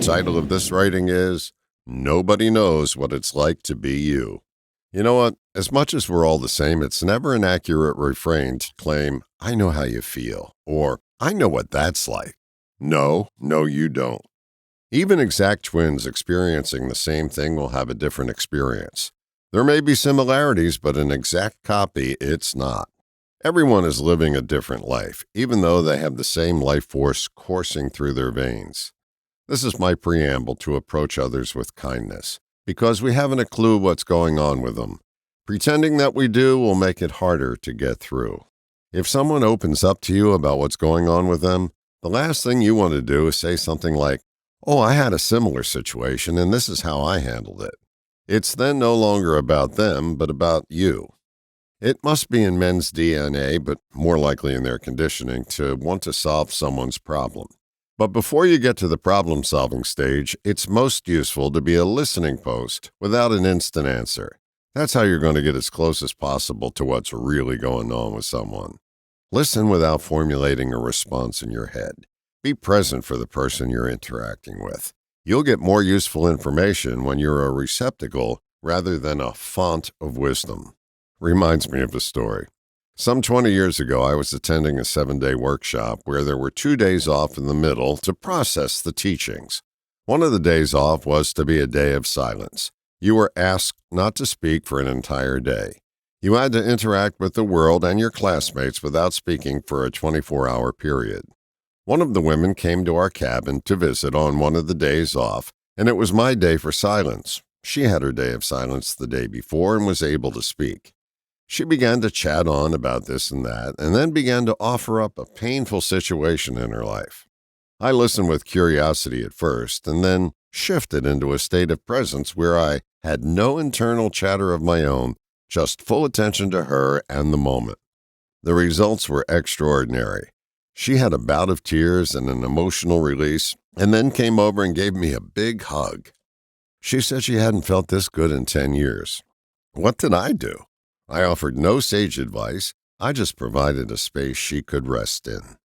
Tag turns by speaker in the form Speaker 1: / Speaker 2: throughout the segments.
Speaker 1: title of this writing is Nobody Knows What It's Like to Be You. You know what? As much as we're all the same, it's never an accurate refrain to claim, I know how you feel, or I know what that's like. No, you don't. Even exact twins experiencing the same thing will have a different experience. There may be similarities, but an exact copy, it's not. Everyone is living a different life, even though they have the same life force coursing through their veins. This is my preamble to approach others with kindness, because we haven't a clue what's going on with them. Pretending that we do will make it harder to get through. If someone opens up to you about what's going on with them, the last thing you want to do is say something like, "Oh, I had a similar situation, and this is how I handled it." It's then no longer about them, but about you. It must be in men's DNA, but more likely in their conditioning, to want to solve someone's problem. But before you get to the problem-solving stage, it's most useful to be a listening post without an instant answer. That's how you're going to get as close as possible to what's really going on with someone. Listen without formulating a response in your head. Be present for the person you're interacting with. You'll get more useful information when you're a receptacle rather than a font of wisdom. Reminds me of a story. Some 20 years ago, I was attending a 7-day workshop where there were 2 days off in the middle to process the teachings. One of the days off was to be a day of silence. You were asked not to speak for an entire day. You had to interact with the world and your classmates without speaking for a 24-hour period. One of the women came to our cabin to visit on one of the days off, and it was my day for silence. She had her day of silence the day before and was able to speak. She began to chat on about this and that, and then began to offer up a painful situation in her life. I listened with curiosity at first, and then shifted into a state of presence where I had no internal chatter of my own, just full attention to her and the moment. The results were extraordinary. She had a bout of tears and an emotional release, and then came over and gave me a big hug. She said she hadn't felt this good in 10 years. What did I do? I offered no sage advice. I just provided a space she could rest in.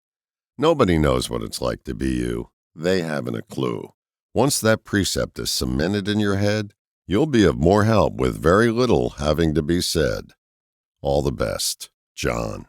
Speaker 1: Nobody knows what it's like to be you. They haven't a clue. Once that precept is cemented in your head, you'll be of more help with very little having to be said. All the best, John.